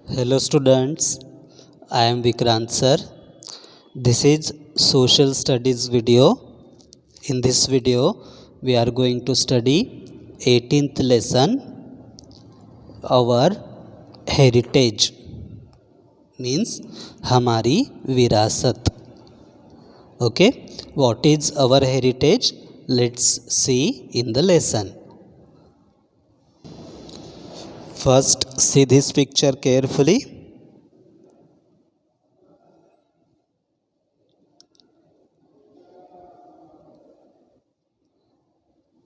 Hello students, I am Vikrant sir. This is social studies video. In this video we are going to study 18th lesson, our heritage means हमारी विरासत. Okay, what is our heritage? Let's see in the lesson. First, see this picture carefully.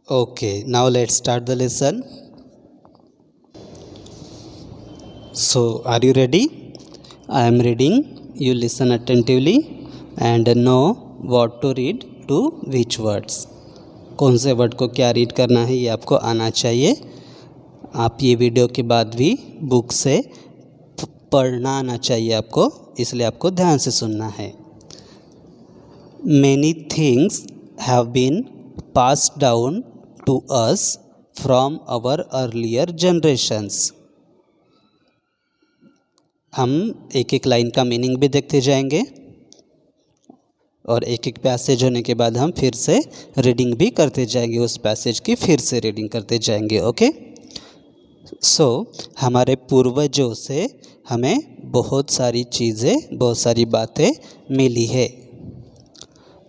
Okay, now let's start the lesson. So, are you ready? I am reading. You listen attentively and know what to read to which words. कौन से word को क्या read करना है ये आपको आना चाहिए. आप ये वीडियो के बाद भी बुक से पढ़ना आना चाहिए आपको, इसलिए आपको ध्यान से सुनना है. Many things have been passed down to us from our earlier generations. हम एक एक लाइन का मीनिंग भी देखते जाएंगे और एक एक पैसेज होने के बाद हम फिर से रीडिंग भी करते जाएंगे, उस पैसेज की फिर से रीडिंग करते जाएंगे. ओके, सो हमारे पूर्वजों से हमें बहुत सारी चीज़ें, बहुत सारी बातें मिली है.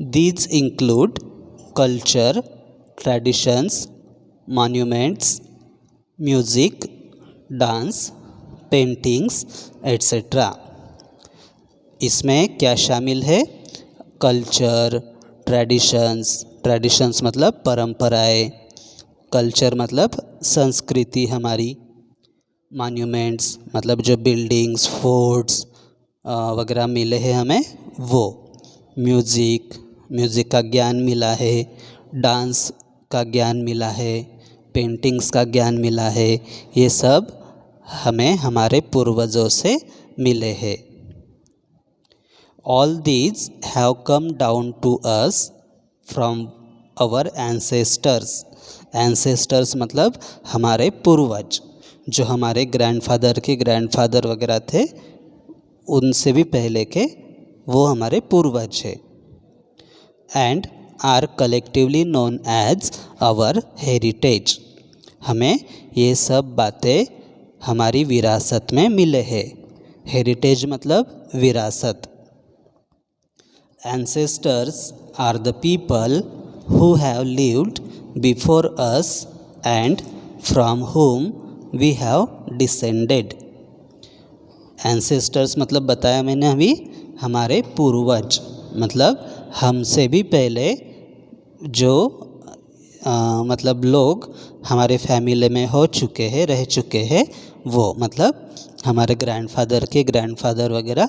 These include culture, traditions, monuments, music, dance, paintings etcetera. इसमें क्या शामिल है? कल्चर, ट्रेडिशंस मतलब परंपराएं, कल्चर मतलब संस्कृति हमारी, मॉन्यूमेंट्स मतलब जो बिल्डिंग्स, फोर्ट्स वगैरह मिले हैं हमें वो, म्यूज़िक का ज्ञान मिला है, डांस का ज्ञान मिला है, पेंटिंग्स का ज्ञान मिला है. ये सब हमें हमारे पूर्वजों से मिले हैं. All these have come down to us from our ancestors. Ancestors मतलब हमारे पूर्वज, जो हमारे ग्रैंडफादर के ग्रैंडफादर वगैरह थे, उनसे भी पहले के वो हमारे पूर्वज है. And are collectively known as our heritage. हमें ये सब बातें हमारी विरासत में मिले हैं. हेरिटेज मतलब विरासत. Ancestors are the people who have lived before us and from whom we have descended. Ancestors मतलब बताया मैंने अभी, हमारे पूर्वज मतलब हमसे भी पहले जो मतलब लोग हमारे फैमिली में हो चुके हैं, रह चुके हैं, वो मतलब हमारे ग्रैंडफादर के ग्रैंडफादर वगैरह,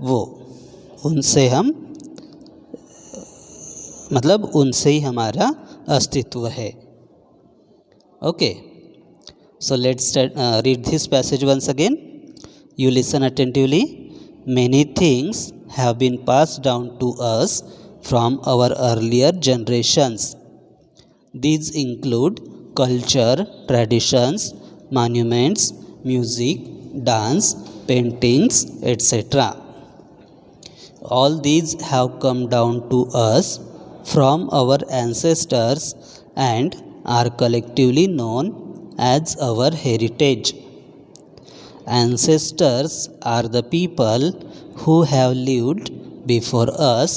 वो उनसे हम मतलब उनसे ही हमारा अस्तित्व है. Okay, so let's read this passage once again. You listen attentively. Many things have been passed down to us from our earlier generations. These include culture, traditions, monuments, music, dance, paintings etcetera. All these have come down to us from our ancestors and are collectively known as our heritage. Ancestors are the people who have lived before us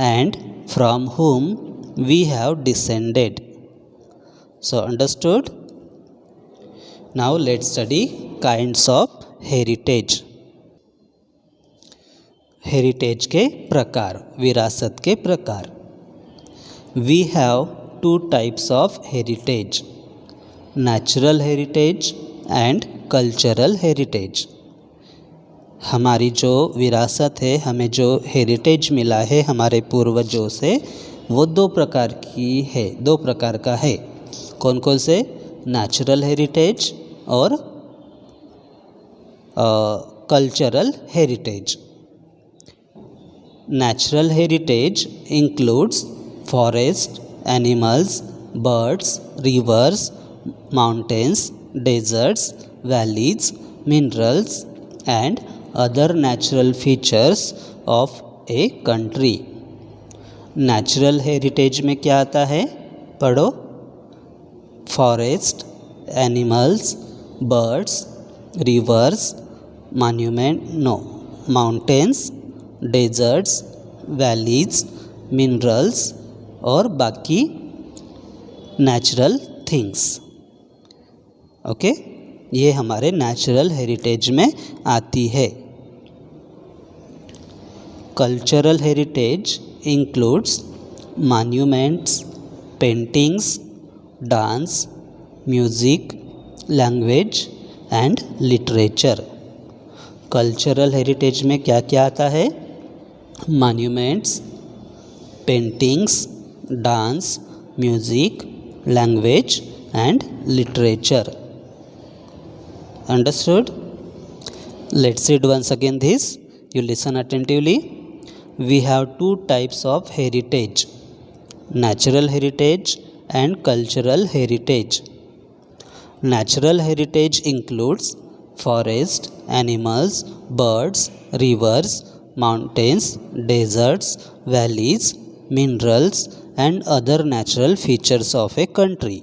and from whom we have descended. So understood? Now let's study kinds of heritage. Heritage के प्रकार, विरासत के प्रकार. We have two types of heritage, natural heritage and cultural heritage. हमारी जो विरासत है, हमें जो हेरिटेज मिला है हमारे पूर्वजों से, वो दो प्रकार की है, दो प्रकार का है. कौन कौन से? नेचुरल हेरिटेज और cultural heritage. Natural heritage includes forests, animals, birds, rivers, mountains, deserts, valleys, minerals, and other natural features of a country. Natural heritage में क्या आता है, पढ़ो. Forest, animals, birds, rivers, mountains, deserts, valleys, minerals और बाकी natural things. Okay, ये हमारे natural heritage में आती है. Cultural heritage includes monuments, paintings, dance, music, language and literature. Cultural heritage में क्या क्या आता है? Monuments, paintings, dance, music, language and literature. Understood? Let's read once again this. You listen attentively. We have two types of heritage: natural heritage and cultural heritage. Natural heritage includes forest, animals, birds, rivers, mountains, deserts, valleys, minerals and other natural features of a country.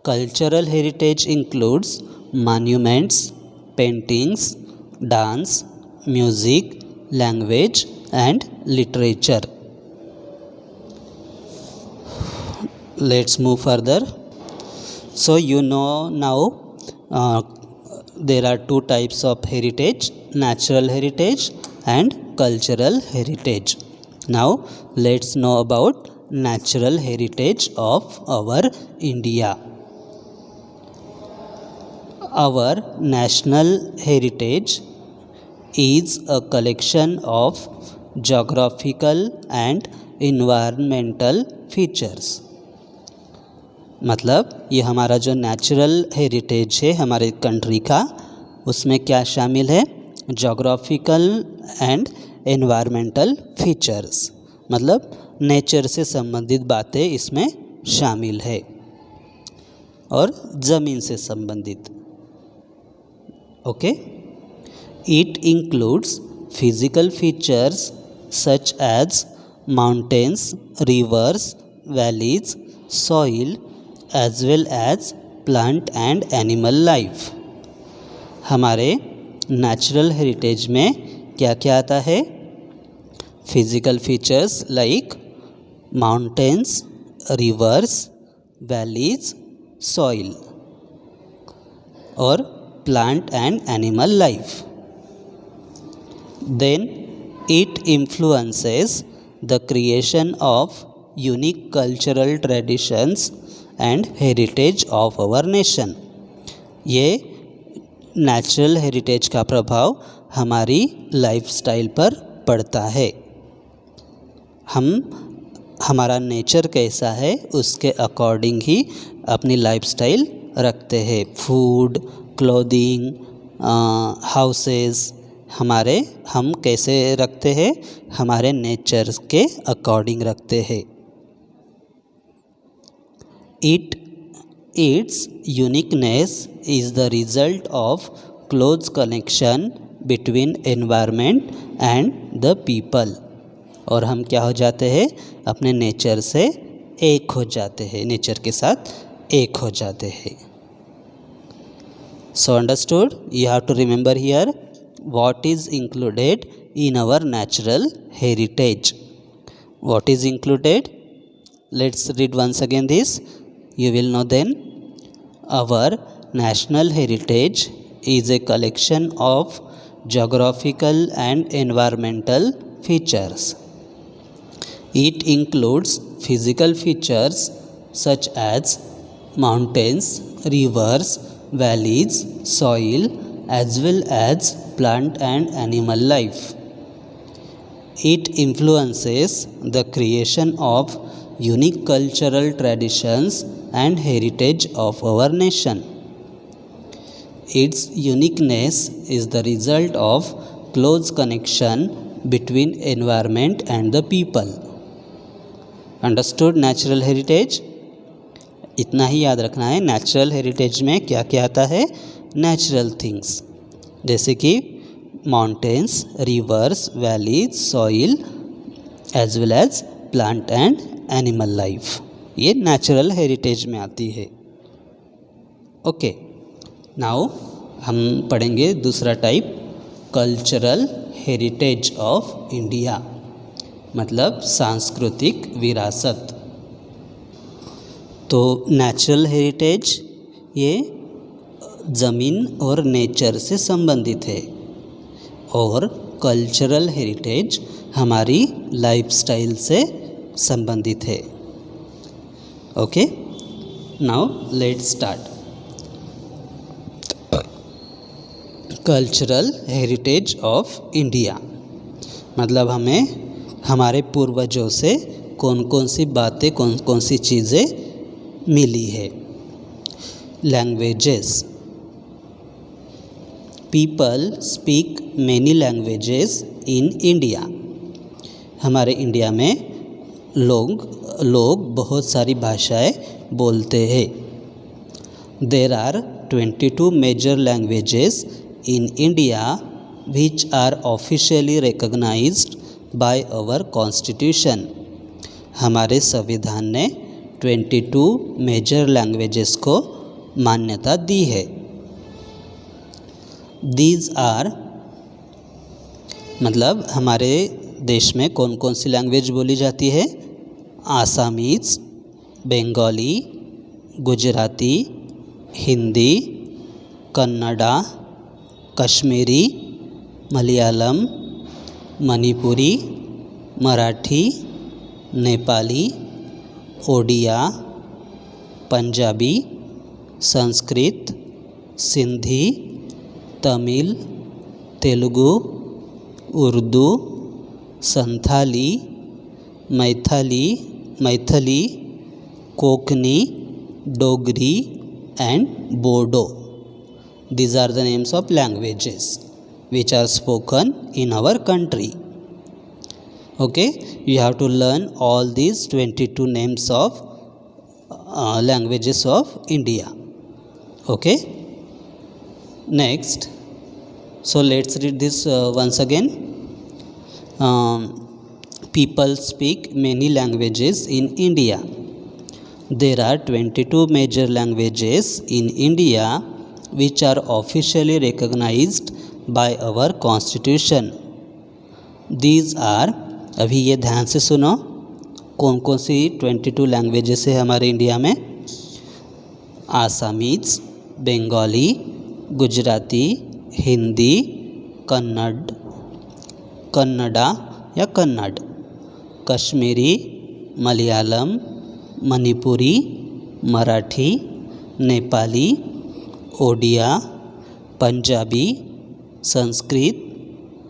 Cultural heritage includes monuments, paintings, dance, music, language and literature. Let's move further. So you know now there are two types of heritage: natural heritage and cultural heritage. Now let's know about natural heritage of our India. Our national heritage is a collection of geographical and environmental features. मतलब ये हमारा जो natural heritage है हमारे country का, उसमें क्या शामिल है? जोग्राफिकल एंड एनवायरमेंटल फीचर्स, मतलब नेचर से संबंधित बातें इसमें शामिल है और ज़मीन से संबंधित. Okay. It includes physical features such as mountains, rivers, valleys, soil, as well as plant and animal life. हमारे नेचुरल हेरिटेज में क्या क्या आता है? Physical features like mountains, rivers, valleys, soil और plant and animal life. Then it influences the creation of unique cultural traditions and heritage of our nation. ये natural heritage का प्रभाव हमारी लाइफस्टाइल पर पड़ता है. हमारा नेचर कैसा है उसके अकॉर्डिंग ही अपनी लाइफस्टाइल रखते हैं. फूड, क्लोथिंग, हाउसेस हम कैसे रखते हैं? हमारे नेचर के अकॉर्डिंग रखते हैं. Its uniqueness is the result of close connection between environment and the people. और हम क्या हो जाते हैं? अपने नेचर से एक हो जाते हैं, नेचर के साथ एक हो जाते हैं. So understood? You have to remember here what is included in our natural heritage. What is included? Let's read once again this. You will know then. Our national heritage is a collection of geographical and environmental features. It includes physical features such as mountains, rivers, valleys, soil, as well as plant and animal life. It influences the creation of unique cultural traditions and heritage of our nation. Its uniqueness is the result of close connection between environment and the people. Understood natural heritage? इतना ही याद रखना है. Natural heritage में क्या क्या आता है? Natural things जैसे कि mountains, rivers, valleys, soil as well as plant and animal life, ये नेचुरल हेरिटेज में आती है। ओके, नाउ हम पढ़ेंगे दूसरा type, cultural heritage of India, मतलब सांस्कृतिक विरासत। तो नेचुरल हेरिटेज ये ज़मीन और नेचर से संबंधित है, और कल्चरल हेरिटेज हमारी लाइफस्टाइल से संबंधित है। Okay, now let's start. Cultural heritage of India मतलब हमें हमारे पूर्वजों से कौन कौन सी बातें, कौन कौन सी चीज़ें मिली है। Languages, people speak many languages in India. हमारे इंडिया में लोग बहुत सारी भाषाएं बोलते हैं। There are 22 major languages in India which are officially recognized by our constitution। हमारे संविधान ने 22 मेजर लैंग्वेजेस को मान्यता दी है। These are मतलब हमारे देश में कौन कौन सी लैंग्वेज बोली जाती है? Assamese, Bengali, Gujarati, Hindi, Kannada, Kashmiri, Malayalam, Manipuri, Marathi, Nepali, Odia, Punjabi, Sanskrit, Sindhi, Tamil, Telugu, Urdu, Santhali, Maithili, Konkani, Dogri and Bodo. These are the names of languages which are spoken in our country. Okay, you have to learn all these 22 names of languages of India. Okay, next, so let's read this once again. People speak many languages in India. There are 22 major languages in India which are officially recognized by our constitution. These are, अभी ये ध्यान से सुनो, कौन कौन सी 22 languages है हमारे India में? आसामीज, बंगाली, गुजराती, हिंदी, कन्नड़ा या Kannada, Kashmiri, Malayalam, Manipuri, Marathi, Nepali, Odia, Punjabi, Sanskrit,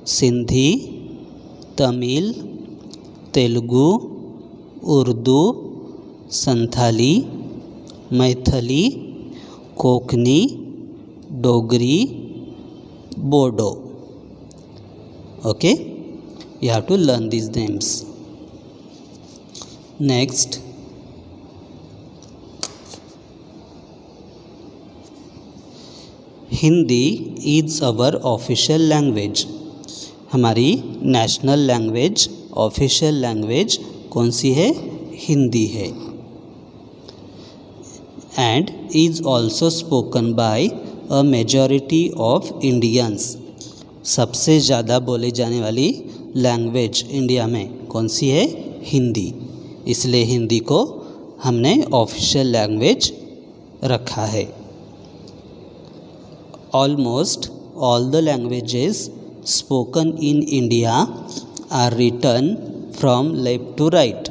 Sindhi, Tamil, Telugu, Urdu, Santhali, Maithili, Konkani, Dogri, Bodo. Okay, you have to learn these names. Next, Hindi is our official language. हमारी नेशनल लैंग्वेज, ऑफिशियल लैंग्वेज कौन सी है? हिंदी है। And is also spoken by a majority of Indians. सबसे ज़्यादा बोली जाने वाली लैंग्वेज इंडिया में कौन सी है? हिंदी। इसलिए हिंदी को हमने ऑफिशियल लैंग्वेज रखा है। Almost all the languages spoken in India are written from left to right,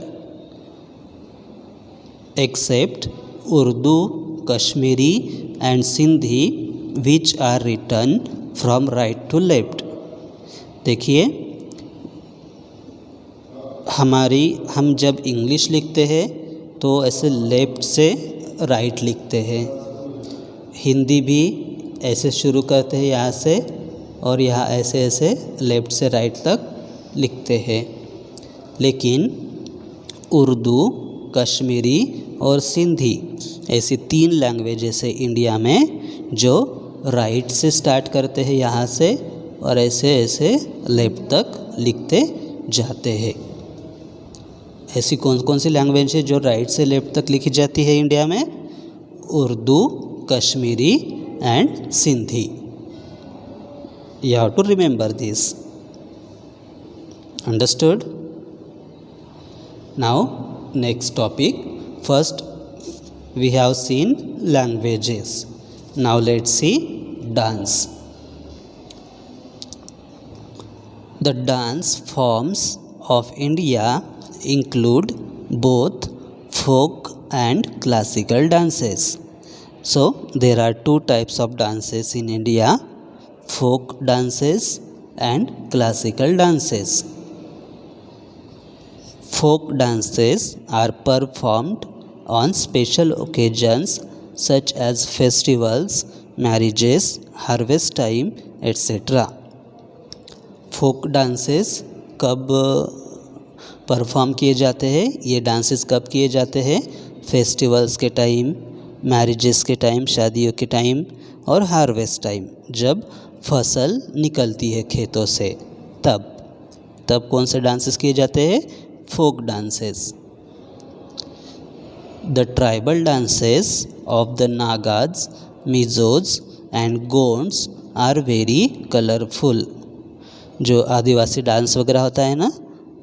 except Urdu, Kashmiri and Sindhi which are written from right to left। देखिए, हम जब इंग्लिश लिखते हैं तो ऐसे लेफ़्ट से राइट लिखते हैं। हिंदी भी ऐसे शुरू करते हैं यहाँ से, और यहाँ ऐसे ऐसे लेफ़्ट से राइट तक लिखते हैं। लेकिन उर्दू, कश्मीरी और सिंधी ऐसी 3 लैंग्वेजेस है इंडिया में जो राइट से स्टार्ट करते हैं यहाँ से और ऐसे ऐसे लेफ्ट तक लिखते जाते हैं। ऐसी कौन कौन सी लैंग्वेज है जो राइट से लेफ्ट तक लिखी जाती है इंडिया में? Urdu, Kashmiri and Sindhi. You have to remember this. Understood? Now next topic. First we have seen languages. Now let's see dance. The dance forms of India include both folk and classical dances. So there are two types of dances in India: folk dances and classical dances. Folk dances are performed on special occasions such as festivals, marriages, harvest time, etc. Folk dances कब perform किए जाते हैं? ये dances कब किए जाते हैं? Festivals के टाइम, मैरिजेस के टाइम, शादियों के टाइम और हार्वेस्ट टाइम, जब फसल निकलती है खेतों से, तब कौन से डांसेस किए जाते हैं? Folk dances. The tribal dances of the Nagas, Mizos and Gonds are very colourful. जो आदिवासी डांस वगैरह होता है ना,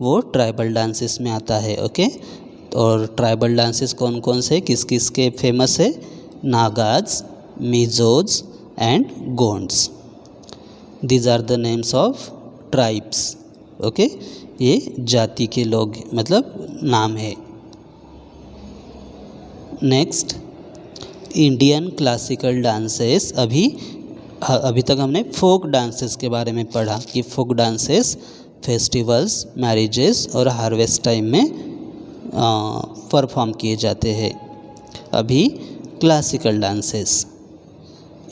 वो ट्राइबल डांसेस में आता है। ओके, और ट्राइबल डांसेस कौन कौन से, किस किस के फेमस है? Nagas, Mizos and Gonds. These are the names of tribes. Okay, ये जाति के लोग, मतलब नाम है। Next, Indian classical dances. अभी तक हमने फोक डांसेस के बारे में पढ़ा कि फोक डांसेस फेस्टिवल्स, मैरिजेस और हार्वेस्ट टाइम में परफॉर्म किए जाते हैं। अभी classical dances.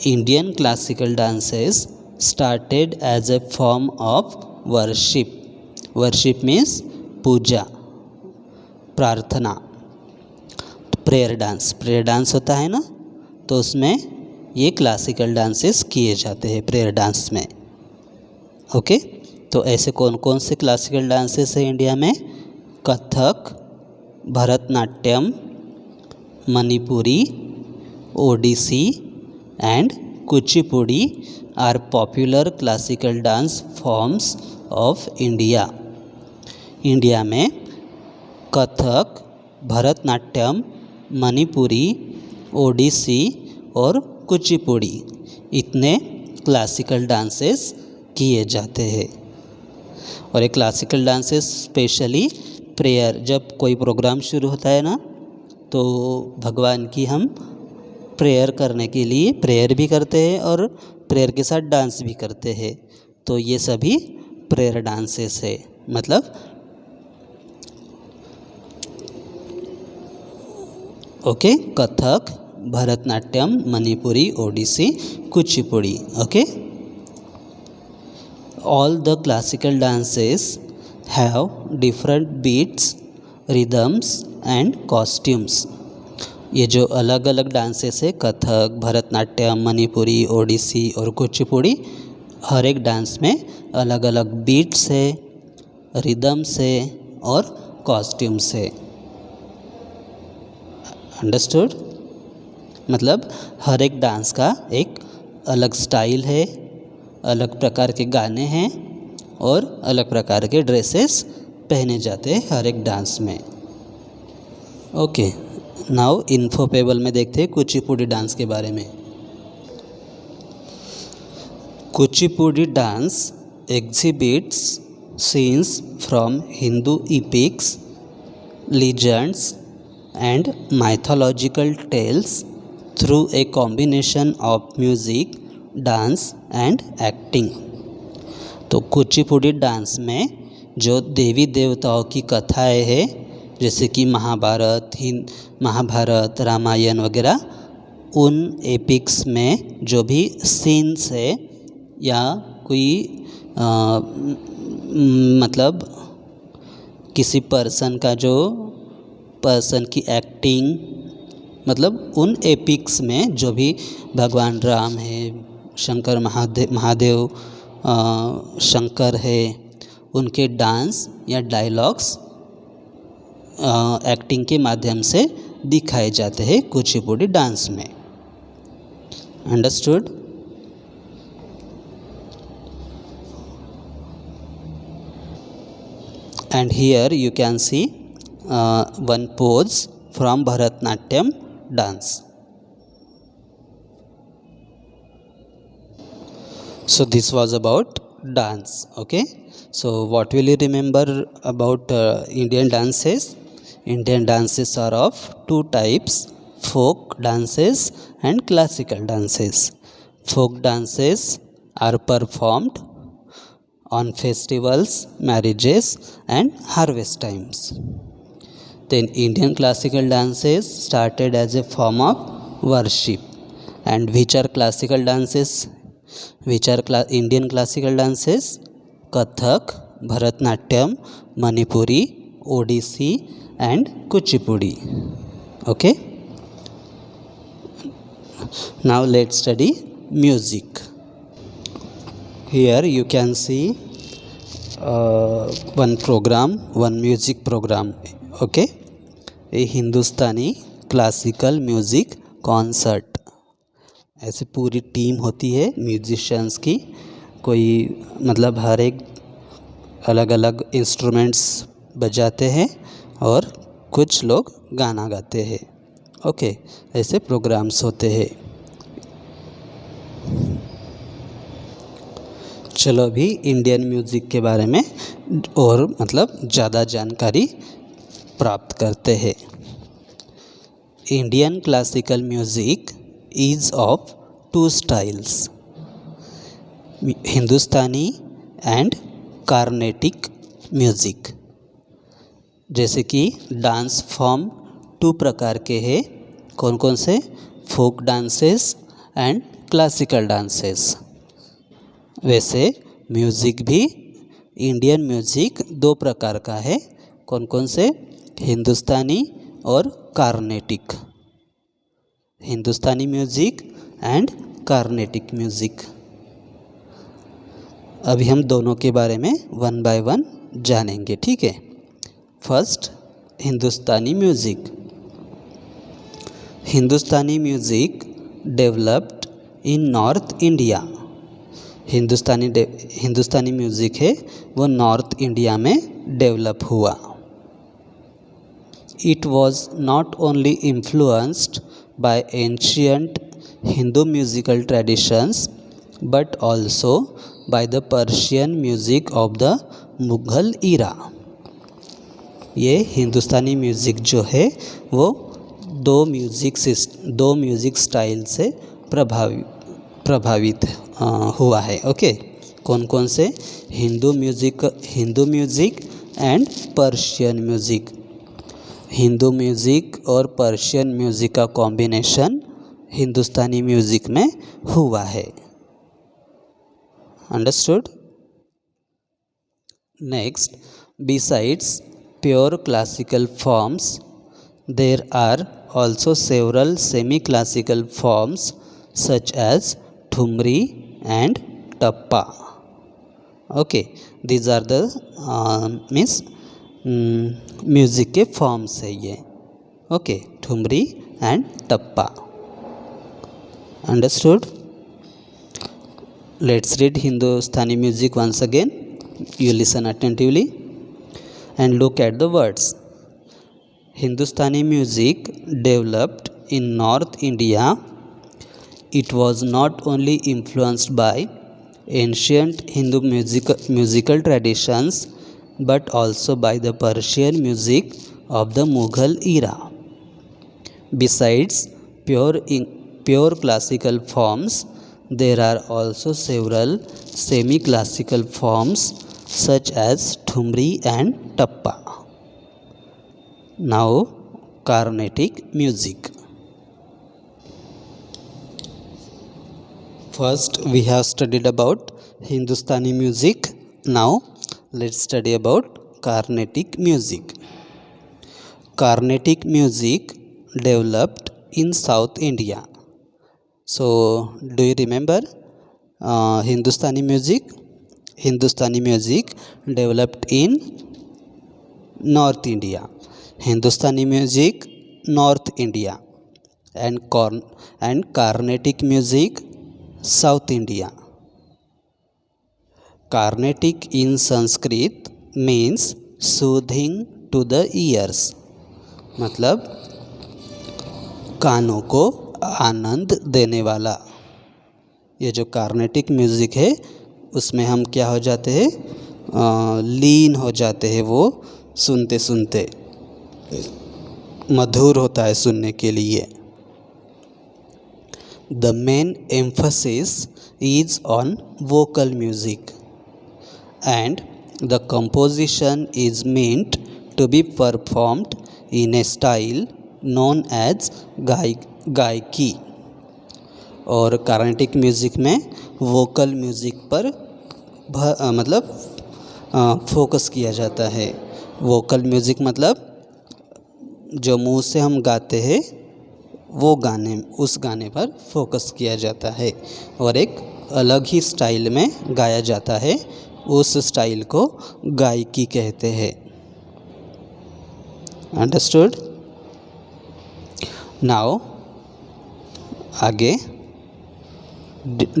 Indian classical dances started as a form of worship. Worship means पूजा, प्रार्थना। प्रेयर डांस होता है ना, तो उसमें ये क्लासिकल डांसेस किए जाते हैं प्रेयर डांस में। ओके, तो ऐसे कौन कौन से क्लासिकल डांसेस हैं इंडिया में? Kathak, Bharatanatyam, Manipuri, Odissi and Kuchipudi are popular classical dance forms of India. India में कथक, भरतनाट्यम, मणिपुरी, ओडिसी और कुचिपुड़ी इतने क्लासिकल डांसेस किए जाते हैं। और ये क्लासिकल डांसेस स्पेशली प्रेयर, जब कोई प्रोग्राम शुरू होता है ना, तो भगवान की हम प्रेयर करने के लिए प्रेयर भी करते हैं और प्रेयर के साथ डांस भी करते हैं। तो ये सभी प्रेयर डांसेस है। मतलब okay, Kathak, Bharatanatyam, Manipuri, Odissi, Kuchipudi. Okay, all the classical dances have different beats, rhythms and costumes. ये जो अलग अलग डांसेस है, कथक, भरतनाट्यम, मणिपुरी, ओडिसी और कुचिपुड़ी, हर एक डांस में अलग अलग बीट्स है, रिदम्स है और कॉस्ट्यूम्स है। अंडरस्टूड? मतलब हर एक डांस का एक अलग स्टाइल है, अलग प्रकार के गाने हैं और अलग प्रकार के ड्रेसेस पहने जाते हैं हर एक डांस में। ओके, नाउ इन्फोपेबल में देखते हैं कुचिपुड़ी डांस के बारे में। Kuchipudi dance exhibits scenes from Hindu epics, legends and mythological tales through a combination of music, dance and acting. तो कुचिपुड़ी डांस में जो देवी देवताओं की कथाएं हैं, जैसे कि महाभारत, रामायण वगैरह, उन एपिक्स में जो भी सीन्स है या कोई मतलब किसी पर्सन की एक्टिंग, मतलब उन एपिक्स में जो भी भगवान राम है, शंकर महादेव शंकर है, उनके डांस या डायलॉग्स एक्टिंग के माध्यम से दिखाए जाते हैं कुचिपुड़ी डांस में। Understood? And here you can see one pose from Bharatnatyam dance. So this was about dance. Okay, so what will you remember about Indian dances? Indian dances are of two types: folk dances and classical dances. Folk dances are performed on festivals, marriages and harvest times. Then Indian classical dances started as a form of worship. And which are classical dances? Which are Indian classical dances? Kathak, Bharatnatyam, Manipuri, Odissi and Kuchipudi. Okay. Now let's study music. Here you can see one music program. Okay, a Hindustani classical music concert. ऐसे पूरी team होती है musicians की, कोई मतलब हर एक अलग अलग इंस्ट्रूमेंट्स बजाते हैं और कुछ लोग गाना गाते हैं। ओके, ऐसे प्रोग्राम्स होते हैं। चलो अभी इंडियन म्यूज़िक के बारे में और मतलब ज़्यादा जानकारी प्राप्त करते हैं। Indian classical music is of two styles, Hindustani and Carnatic music. जैसे कि डांस फॉर्म टू प्रकार के हैं, कौन कौन से? Folk dances and classical dances. वैसे म्यूज़िक भी इंडियन म्यूज़िक दो प्रकार का है, कौन कौन से? हिंदुस्तानी और Carnatic. Hindustani music and Carnatic music. अभी हम दोनों के बारे में वन बाय वन जानेंगे, ठीक है। First, Hindustani music. Hindustani music developed in north India. Hindustani music है वो नॉर्थ इंडिया में डेवलप हुआ। It was not only influenced by ancient Hindu musical traditions but also by the Persian music of the Mughal era. ये Hindustani music जो है वो दो म्यूज़िक स्टाइल से प्रभावित हुआ है। ओके, कौन कौन से? Hindu music and Persian music. Hindu music और पर्शियन म्यूज़िक का कॉम्बिनेशन हिंदुस्तानी म्यूज़िक में हुआ है। Understood? Next, besides pure classical forms there are also several semi-classical forms such as Thumri and Tappa. Okay, these are the music के forms है ये। Okay, Thumri and Tappa. Understood? Let's read Hindustani music once again. You listen attentively and look at the words. Hindustani music developed in North India. It was not only influenced by ancient Hindu musical traditions but also by the Persian music of the Mughal era. Besides pure classical forms, there are also several semi-classical forms such as Thumri and Tappa. Now, Carnatic music. First, we have studied about Hindustani music. Now, let's study about Carnatic music. Carnatic music developed in South India. So, do you remember Hindustani music developed in north India, Hindustani music north India, and Carnatic music south India. Carnatic in Sanskrit means soothing to the ears, मतलब कानों को आनंद देने वाला। ये जो Carnatic music है उसमें हम क्या हो जाते हैं, लीन हो जाते हैं, वो सुनते सुनते मधुर होता है सुनने के लिए। The main emphasis is on vocal music and the composition is meant to be performed in a style known as गायकी। और कार्नेटिक म्यूज़िक में वोकल म्यूज़िक पर मतलब फोकस किया जाता है। वोकल म्यूज़िक मतलब जो मुंह से हम गाते हैं वो उस गाने पर फोकस किया जाता है और एक अलग ही स्टाइल में गाया जाता है। उस स्टाइल को गायकी कहते हैं। अंडरस्टूड? नाउ आगे,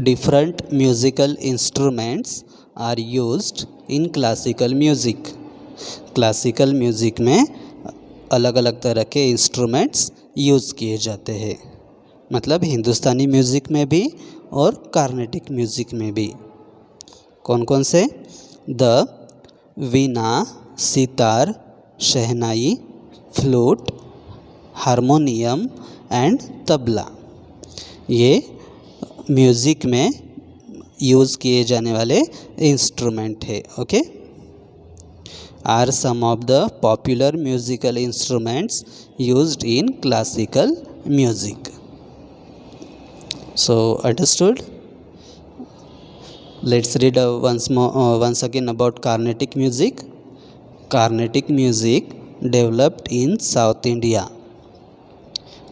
different musical instruments are used in classical music. Classical music में अलग अलग तरह के इंस्ट्रूमेंट्स यूज़ किए जाते हैं, मतलब हिंदुस्तानी म्यूज़िक में भी और कार्नेटिक म्यूज़िक में भी। कौन कौन से? The veena, sitar, shehnai, flute, harmonium and tabla, ये म्यूज़िक में यूज़ किए जाने वाले इंस्ट्रूमेंट है। Okay, are some of the popular musical instruments used in classical music. So understood? Let's read once again about Carnatic music. Carnatic music developed in South India.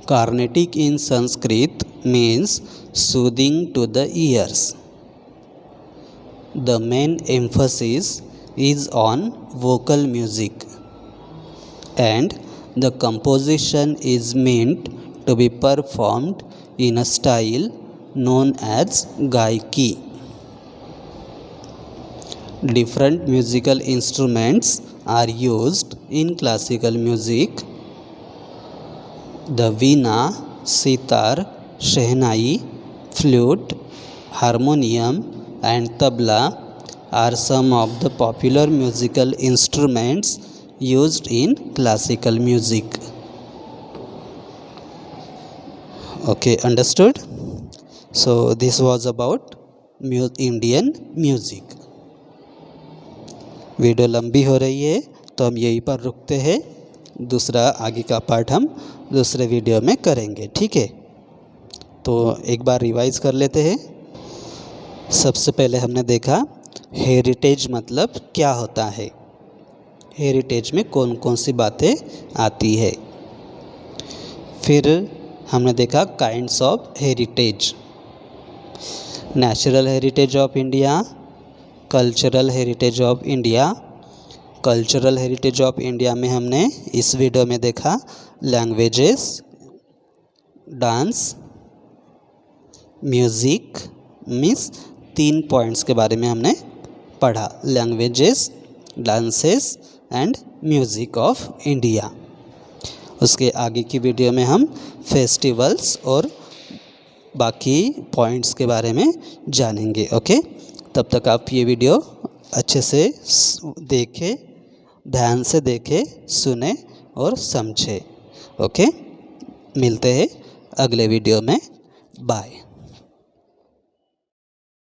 Carnatic in Sanskrit means soothing to the ears. The main emphasis is on vocal music and the composition is meant to be performed in a style known as गायकी। Different musical instruments are used in classical music. The veena, sitar, shehnai, flute, harmonium and tabla are some of the popular musical instruments used in classical music. Okay, understood? So this was about Indian music. Video लंबी हो रही है तो हम यहीं पर रुकते हैं। दूसरा आगे का पार्ट हम दूसरे वीडियो में करेंगे, ठीक है? तो एक बार रिवाइज़ कर लेते हैं। सबसे पहले हमने देखा हेरिटेज मतलब क्या होता है, हेरिटेज में कौन कौन सी बातें आती है। फिर हमने देखा kinds of heritage, natural heritage of India, cultural heritage of India. Cultural heritage of India में हमने इस वीडियो में देखा languages, dance, music, means 3 points के बारे में हमने पढ़ा, languages, dances and music of India. उसके आगे की वीडियो में हम फेस्टिवल्स और बाकी पॉइंट्स के बारे में जानेंगे। ओके, तब तक आप ये वीडियो अच्छे से देखें, ध्यान से देखें, सुने और समझें। ओके, मिलते हैं अगले वीडियो में। बाय।